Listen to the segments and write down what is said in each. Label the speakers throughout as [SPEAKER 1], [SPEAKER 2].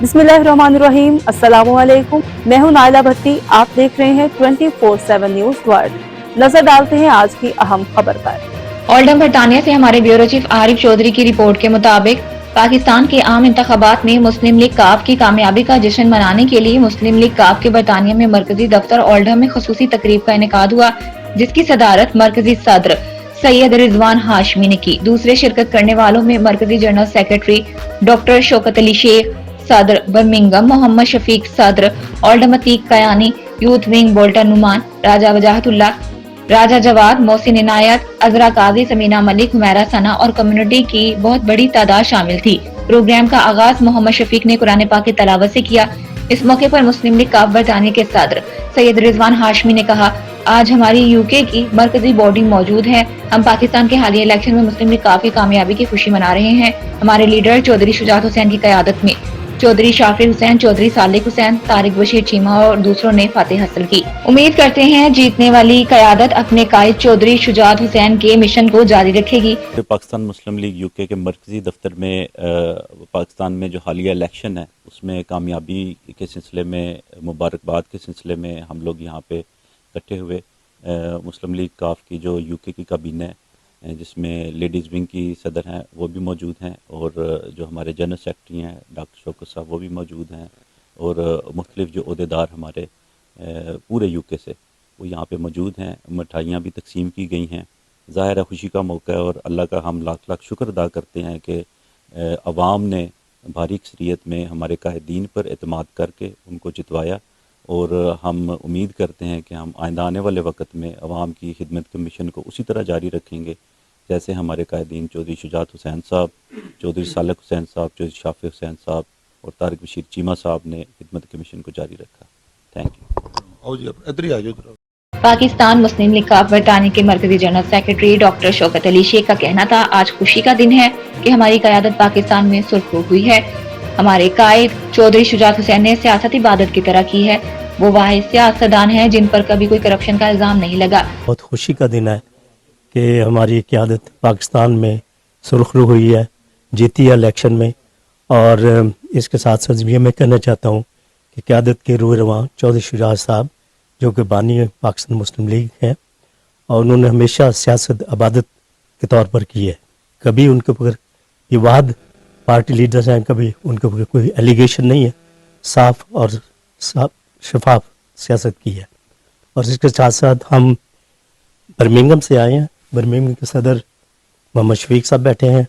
[SPEAKER 1] बिस्मिल्लाहिर्रहमानिर्रहीम, अस्सलामुअलैकुम। मैं हूं नाइला भट्टी। आप देख रहे हैं 24/7 न्यूज वर्ल्ड। नजर डालते हैं आज की अहम खबर पर।
[SPEAKER 2] ओल्डम बरतानिया से हमारे ब्यूरो चीफ आरिफ चौधरी की रिपोर्ट के मुताबिक पाकिस्तान के आम इंतखाबात में मुस्लिम लीग काफ की कामयाबी का जश्न मनाने के लिए मुस्लिम लीग काफ के बरतानिया में मरकजी दफ्तर ओल्डम में खसूसी तकरीब का इनेकाद हुआ, जिसकी सदारत मरकजी सदर सैयद रिजवान हाशमी ने की। दूसरे शिरकत करने वालों में मरकजी general secretary doctor Shaukat Ali Sheikh, सदर बर्मिंगम मोहम्मद शफीक, सदर Oldham Atiq Kayani, youth wing Bolton Numan, Raja Wajahatullah, Raja Jawad, Mohsin Inayat, Azra Qazi, Samina Malik, Humaira Sana और कम्युनिटी की बहुत बड़ी तादाद शामिल थी। प्रोग्राम का आगाज मोहम्मद शफीक ने कुरान पाक की तलावत से किया। इस मौके पर मुस्लिम लीग काफ बरतानिया के सदर सैयद रिजवान हाशमी ने कहा, आज हमारी यूके की मरकजी बॉडी मौजूद है। हम पाकिस्तान के हालिया इलेक्शन में मुस्लिम लीग काफ की कामयाबी की खुशी मना रहे हैं। हमारे लीडर चौधरी शुजात हुसैन की क़यादत में चौधरी शाफी हुसैन, चौधरी सालिक हुसैन, तारिक बशीर चीमा और दूसरों ने फतेह हासिल की। उम्मीद करते हैं जीतने वाली क़यादत अपने कायद चौधरी शुजात हुसैन के मिशन को जारी रखेगी।
[SPEAKER 3] पाकिस्तान मुस्लिम लीग यूके के मरकजी दफ्तर में पाकिस्तान में जो हालिया इलेक्शन है उसमें कामयाबी के सिलसिले में, मुबारकबाद के सिलसिले में हम लोग यहाँ पे इकट्ठे हुए। मुस्लिम लीग काफ की जो यूके की काबीना है, जिसमें लेडीज़ विंग की सदर हैं वो भी मौजूद हैं, और जो हमारे जनरल सेक्रेटरी हैं डॉक्टर शौकत साहब वो भी मौजूद हैं, और मुख्तलिफ जो अहदेदार हमारे पूरे यूके से वो यहाँ पे मौजूद हैं। मिठाइयाँ भी तकसीम की गई हैं। ज़ाहिर है खुशी का मौका है, और अल्लाह का हम लाख लाख शुक्र अदा करते हैं कि अवाम ने भारी अक्सरियत में हमारे कायदीन पर एतमाद करके उनको जितवाया, और हम उम्मीद करते हैं कि हम आइंदा आने वाले वक्त में अवाम की खिदमत के मिशन को उसी तरह जारी रखेंगे जैसे हमारे कायदीन चौधरी शुजात हुसैन साहब, चौधरी सालिक हुसैन साहब, चौधरी शाफी हुसैन साहब और तारिक बशीर चीमा साहब ने खिदमत के मिशन को जारी रखा। Thank you.
[SPEAKER 2] पाकिस्तान मुस्लिम लीग काफ बरतानिया के मरकजी general secretary doctor Shaukat Ali Sheikh का कहना था, आज खुशी का दिन है कि हमारी क़यादत पाकिस्तान में सुरखरू हुई है। हमारे कायद चौधरी शुजात हुसैन ने सियासत इबादत की तरह की है। वो वाहिद सियासतदान हैं जिन पर कभी कोई करप्शन का इल्जाम नहीं लगा।
[SPEAKER 4] बहुत खुशी का दिन है कि हमारी क़यादत पाकिस्तान में सुरखरू हुई है, जीती है इलेक्शन में। और इसके साथ साथ ये मैं कहना चाहता हूँ कि क़यादत के रूह रवां चौधरी शुजात साहब जो कि बानी पाकिस्तान मुस्लिम लीग हैं, और उन्होंने हमेशा सियासत इबादत के तौर पर की है। कभी उनके ऊपर ये वाद पार्टी लीडर्स हैं, कभी उनके ऊपर कोई एलिगेशन नहीं है, साफ और शफाफ सियासत की है। और इसके साथ साथ हम बर्मिंघम से आए हैं। बर्मिंघम के सदर मोहम्मद शफीक साहब बैठे हैं।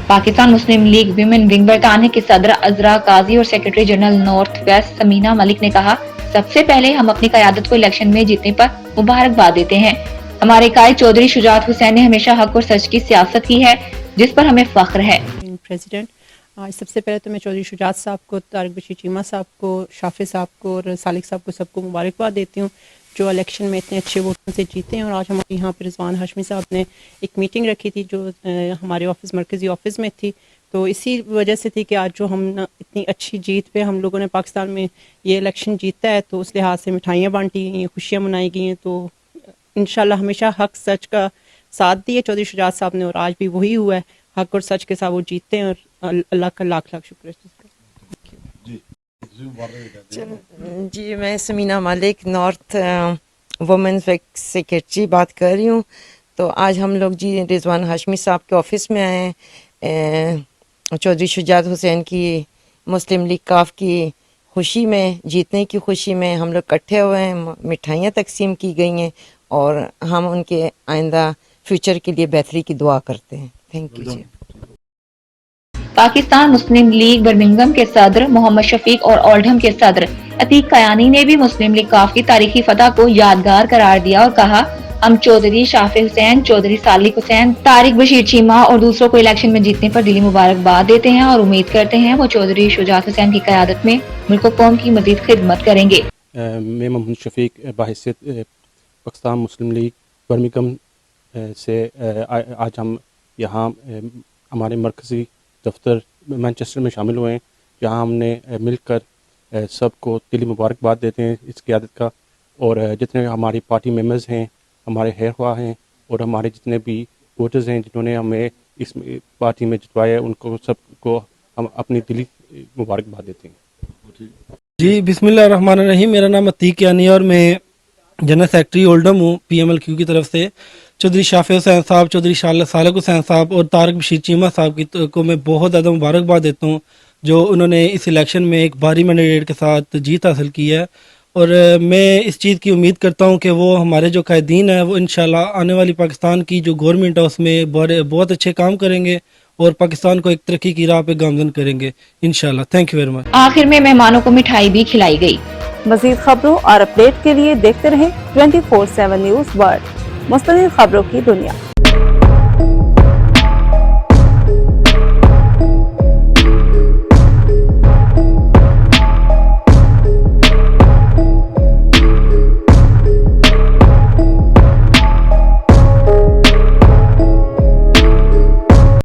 [SPEAKER 2] पाकिस्तान मुस्लिम लीग विमेन विंग बरतानिया के सदर अजरा काजी और secretary general north west Samina Malik ने कहा, सबसे पहले हम अपनी क़यादत को इलेक्शन में जीतने पर मुबारकबाद देते हैं। हमारे कायद चौधरी शुजात हुसैन ने हमेशा हक और सच की सियासत की है, जिस पर हमें फख्र है।
[SPEAKER 5] प्रेसिडेंट, आज सबसे पहले तो मैं चौधरी शुजात साहब को, तारिक बशीर चीमा साहब को, शाफी साहब को और सालिक साहब को सबको मुबारकबाद देती हूँ जो इलेक्शन में इतने अच्छे वोटों से जीते हैं। और आज हमारे यहाँ पर रिजवान हाशमी साहब ने एक मीटिंग रखी थी जो हमारे ऑफिस मरकज़ी ऑफिस में थी, तो इसी वजह से थी कि आज जो हम इतनी अच्छी जीत पे हम लोगों ने पाकिस्तान में ये इलेक्शन जीता है, तो उस लिहाज से मिठाइयाँ बांटी गई हैं, खुशियाँ मनाई गई हैं। तो इंशाल्लाह हमेशा हक सच का साथ दिए चौधरी शुजात साहब ने, और आज भी वही हुआ है, हक और सच के साथ वो जीतते हैं, और अल्लाह का लाख लाख शुक्र है।
[SPEAKER 6] जी, मैं Samina Malik north women's secretary बात कर रही हूँ। तो आज हम लोग जी रिजवान हाशमी साहब के ऑफिस में आए हैं, चौधरी शुजात हुसैन की मुस्लिम लीग काफ की खुशी में, जीतने की खुशी में हम लोग इकट्ठे हुए हैं। मिठाइयाँ तकसीम की गई हैं और हम उनके आइंदा फ्यूचर के लिए बेहतरी की दुआ करते हैं। थैंक यू जी।
[SPEAKER 2] पाकिस्तान मुस्लिम लीग बर्मिंघम के सदर मोहम्मद शफीक और ओल्डहम के सदर अतीक कयानी ने भी मुस्लिम लीग काफ की तारीखी फतह को यादगार करार दिया और कहा, हम चौधरी शाफी हुसैन, चौधरी सालिक हुसैन, तारिक बशीर चीमा और दूसरों को इलेक्शन में जीतने पर दिली मुबारकबाद देते हैं और उम्मीद करते हैं वो चौधरी शुजात हुसैन की क़यादत में मुल्क और कौम की मजीद खिदमत करेंगे।
[SPEAKER 7] मैं मोहम्मद शफीक बहैसियत पाकिस्तान मुस्लिम लीग बर्मिंघम से आज हम यहाँ हमारे मरकज़ी दफ्तर मैनचेस्टर में शामिल हुए हैं, जहाँ हमने मिलकर सबको दिली मुबारकबाद देते हैं इस क़यादत का। और जितने हमारी पार्टी मेंबर्स हैं, हमारे खैरख्वाह हैं और हमारे जितने भी वोटर्स हैं जिन्होंने हमें इस पार्टी में जितवाया है, उनको सबको हम अपनी दिली मुबारकबाद देते हैं।
[SPEAKER 8] जी बिस्मिल्लाहिर्रहमानिर्रहीम। मेरा नाम अतीक यानी और मैं जनरल सेक्रेटरी ओल्डम हूँ PMLQ की तरफ से। चौधरी शाफी हुसैन साहब, चौधरी सालिक हुसैन साहब और तारक बशीर चीमा साहब को मैं बहुत ज़्यादा मुबारकबाद देता हूँ जो उन्होंने इस इलेक्शन में एक भारी मैंडेट के साथ जीत हासिल की है। और मैं इस चीज़ की उम्मीद करता हूँ कि वो हमारे जो कायदीन है वो इंशाल्लाह आने वाली पाकिस्तान की जो गवर्नमेंट है उसमें बहुत अच्छे काम करेंगे और पाकिस्तान को एक तरक्की की राह पे गामजन करेंगे इंशाल्लाह। Thank you very much.
[SPEAKER 2] आखिर में मेहमानों को मिठाई भी खिलाई गई।
[SPEAKER 1] मजीद खबरों और अपडेट के लिए देखते रहें 24/7 न्यूज वर्ल्ड, मुस्तकिल खबरों की दुनिया।